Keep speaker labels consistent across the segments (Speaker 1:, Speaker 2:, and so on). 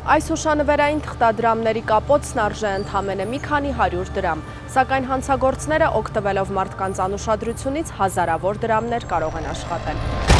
Speaker 1: Այս հուշանվերային թղթադրամների կապոցն արժե ընդամենը մի քանի 100 դրամ, սակայն հանցագործները օգտվելով մարդկանց անուշադրությունից հազարավոր դրամներ կարող են աշխատել։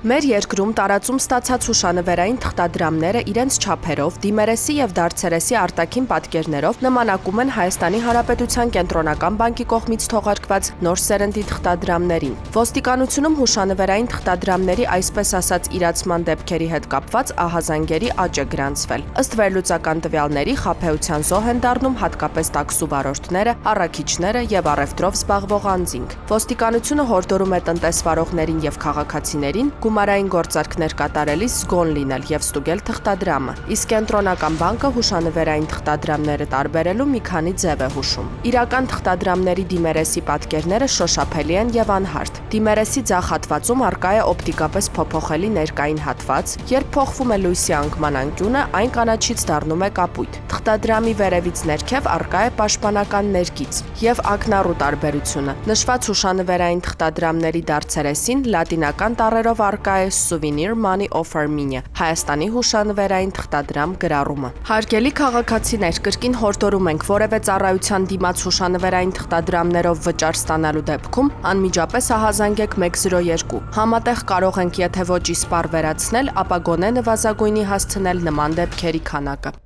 Speaker 1: Մեր երկրում տարածում ստացած հուշանվերային թղթադրամները իրենց չափերով, դիմերեսի և դարձերեսի արտաքին պատկերներով նմանակում են Հայաստանի Հանրապետության Կենտրոնական բանկի կողմից թողարկված նոր սերնդի թղթադրամներին։ Ոստիկանությունում հուշանվերային թղթադրամների այսպես ասած իրացման դեպքերի հետ կապված ահազանգերի աճ է գրանցվել։ Ըստ վերլուծական տվյալների խաբեության զոհ են դառնում հատկապես տաքսու վարորդները, առաքիչները և առևտրով զբաղվող անձինք։ Ոստիկանությունը հորդորում է տնտեսվարողներին և քաղաքացիներին գումարային գործարքներ կատարելիս զգոն լինել և ստուգել թղթադրամը, իսկ Կենտրոնական բանկը հուշանվերային թղթադրամները տարբերելու մի քանի ձև է հուշում։ Իրական թղթադրամների դիմերեսի պատկերները շոշափելի են և անհարթ։ Դիմերեսի ձախ հատվածում առկա է օպտիկապես փոփոխելի ներկային հատված, երբ փոխվում է լույսի անկման անկյունը, այն կանաչից դառնում է կապույտ։ Թղթադրամի վերևից ներքև առկա է պաշտպանական ներկից և ակնառու տարբերությունը։ Նշված հուշանվերային թղթադրամների դարձերեսին լատինական տառերով առկա է Souvenir Money Offer Mini, Հայաստանի հուշանվերային թղթադրամ գրառումը։ Հարգելի քաղաքացիներ, կրկին հորդորում ենք որևէ ծառայության դիմաց հուշանվերային թղթադրամներով վճար ստանալու դեպքում անմիջապես ահազանգեք 102։ Համատեղ կարող ենք եթե ոչ իսպառ վերացնել, ապա գոնե նվազագույնի հասցնել նման դեպքերի քանակը։